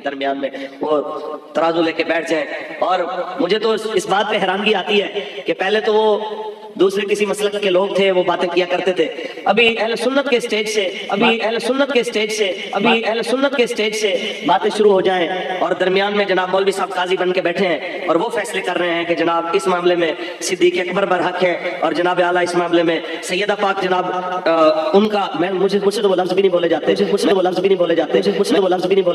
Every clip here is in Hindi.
दरमियान में वो तराजू लेके बैठ जाए। और मुझे तो इस बात पे हैरानगी आती है कि पहले तो वो दूसरे किसी मसलक के लोग थे, वो बातें किया करते थे। अभी अहले सुन्नत के स्टेज से बातें शुरू हो जाएं और दरमियान में जनाब मौलवी साहब काजी बन के बैठे हैं और वो फैसले कर रहे हैं कि जनाब इस मामले में सिद्दीक अकबर बरहक है और जनाब आला इस मामले में सैयदा पाक जनाब उनका मुझे तो वो लफ्ज भी नहीं बोले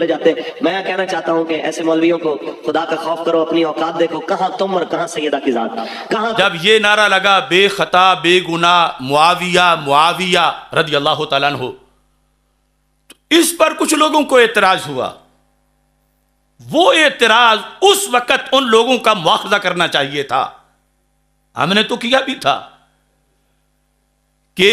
जाते। मैं कहना चाहता हूँ कि ऐसे मौलवियों को खुदा का खौफ करो, अपनी औकात देखो, कहाँ तुम और कहाँ सैयदा की जात। कहाँ जब ये नारा लगा बेखता बेगुना मुआविया रदी अल्लाह तआला अन्हु, तो इस पर कुछ लोगों को एतराज हुआ। वो एतराज उस वक्त उन लोगों का मुआखजा करना चाहिए था, हमने तो किया भी था कि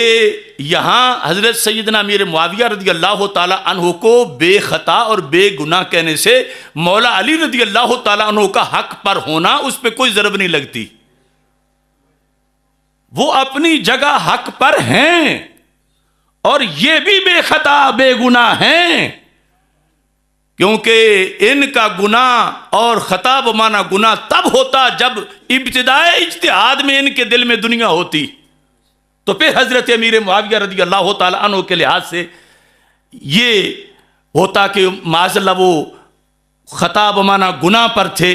यहां हजरत सैयदना अमीर मुआविया रदी अल्लाह तआला अन्हु को बेखता और बेगुनाह कहने से मौला अली रदी अल्लाह तआला अन्हु का हक पर होना उस पर कोई जरब नहीं लगती। वो अपनी जगह हक पर हैं और ये भी बेखता बेगुनाह हैं, क्योंकि इनका गुनाह और खता बमाना गुनाह तब होता जब इब्तिदाए इज्तिहाद में इनके दिल में दुनिया होती। तो फिर हजरत अमीर मुआविया रदी अल्लाह तआला अन्हु के लिहाज से ये होता कि माज़अल्लाह वो खता बमाना गुनाह पर थे।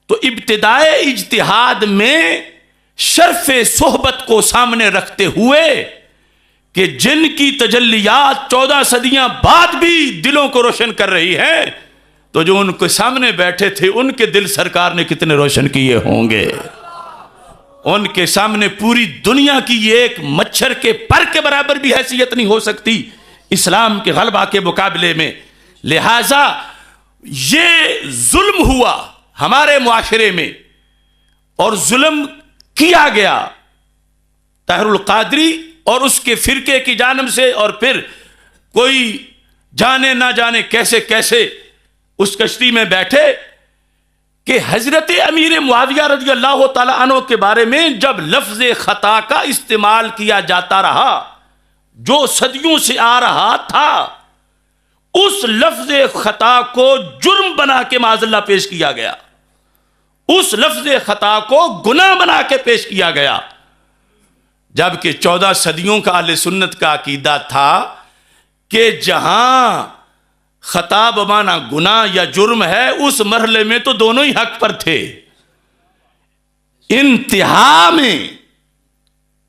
तो इब्तिदाए इज्तिहाद में शर्फ सोहबत को सामने रखते हुए कि जिनकी तजल्लियात 14 सदियां बाद भी दिलों को रोशन कर रही है, तो जो उनके सामने बैठे थे उनके दिल सरकार ने कितने रोशन किए होंगे। उनके सामने पूरी दुनिया की ये एक मच्छर के पर के बराबर भी हैसियत नहीं हो सकती इस्लाम के गलबा के मुकाबले में। लिहाजा ये जुल्म हुआ हमारे मुआशरे में और जुल्म किया गया ताहिरुल कादरी और उसके फिरके की जानिब से, और फिर कोई जाने ना जाने कैसे कैसे उस कश्ती में बैठे कि हजरत अमीर मुआविया रज़ी अल्लाह तआला अन्हु के बारे में जब लफ्ज खता का इस्तेमाल किया जाता रहा, जो सदियों से आ रहा था, उस लफ्ज खता को जुर्म बना के माज़अल्लाह पेश किया गया, उस लफ्ज खता को गुनाह बना के पेश किया गया। जबकि 14 सदियों का अहले सुन्नत का अकीदा था कि जहां खता बमाना गुनाह या जुर्म है उस मरहले में तो दोनों ही हक पर थे।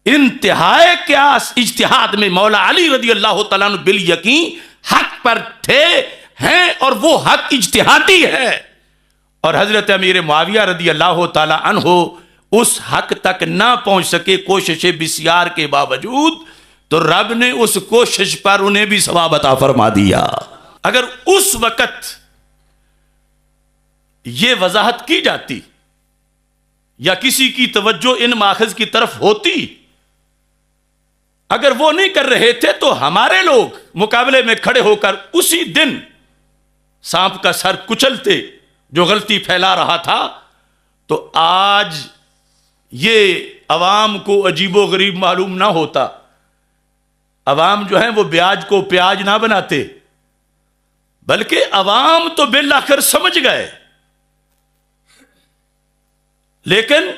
इंतहाए क्यास इज्तिहाद में मौला अली रज़ी अल्लाह तआला अन्हु बिल यकीन हक पर थे हैं, और वो हक इज्तिहादी है। और हजरत अमीर मुआविया रज़ी अल्लाह तआला अन्हु उस हक तक ना पहुंच सके कोशिशें बिस्यार के बावजूद, तो रब ने उस कोशिश पर उन्हें भी सवाब अता फरमा दिया। अगर उस वक्त यह वजाहत की जाती या किसी की तवज्जो इन माखज की तरफ होती, अगर वो नहीं कर रहे थे तो हमारे लोग मुकाबले में खड़े होकर उसी दिन सांप का सर कुचलते जो गलती फैला रहा था। तो आज ये अवाम को अजीबो गरीब मालूम ना होता। अवाम जो है वो ब्याज को प्याज ना बनाते, बल्कि अवाम तो बिल आखिर समझ गए, लेकिन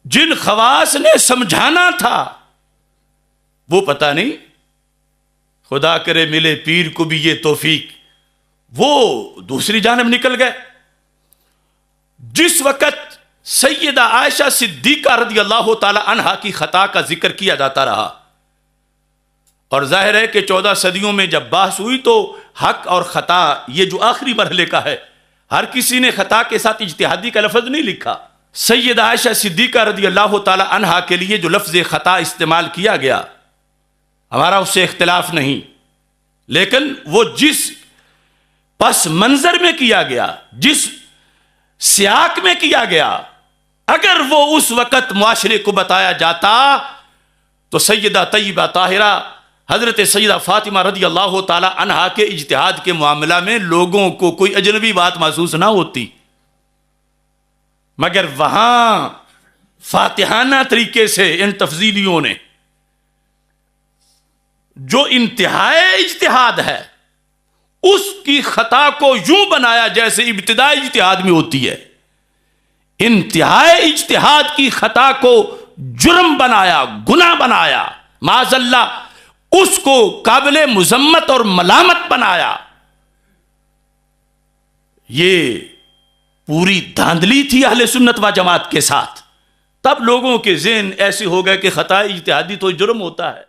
जिन खवास ने समझाना था वो पता नहीं, खुदा करे मिले पीर को भी ये तौफीक, वो दूसरी जानिब निकल गए। जिस वक्त सैयदा आयशा सिद्दीका रज़ी अल्लाह तआला अन्हा की खता का जिक्र किया जाता रहा, और जाहिर है कि 14 सदियों में जब बहस हुई तो हक और खता ये जो आखिरी मरहले का है, हर किसी ने खता के साथ इज्तिहादी का लफ्ज नहीं लिखा। सैयदा आयशा सिद्दीका रज़ी अल्लाह तआला अन्हा के लिए जो लफ्ज खता इस्तेमाल किया गया, हमारा उससे इख्तिलाफ नहीं, लेकिन वो जिस पस मंजर में किया गया, जिस सियाक में किया गया, अगर वो उस वक्त मुआशरे को बताया जाता तो सैयदा तय्यबा ताहिरा हजरत सैयदा फातिमा रज़ी अल्लाह तआला अन्हा के इज्तिहाद के मामला में लोगों को कोई अजनबी बात महसूस ना होती। मगर वहां फातिहाना तरीके से इन तफजीलियों ने जो इंतहाए इज्तिहाद है उसकी खता को यूं बनाया जैसे इब्तिदाई इज्तिहाद में होती है। इंतहाई इज्तिहाद की खता को जुर्म बनाया, गुनाह बनाया, माज़अल्लाह उसको काबिले मुजम्मत और मलामत बनाया। ये पूरी धांधली थी अहले सुन्नत व जमात के साथ। तब लोगों के ज़हन ऐसे हो गए कि खता इज्तिहादी तो जुर्म होता है।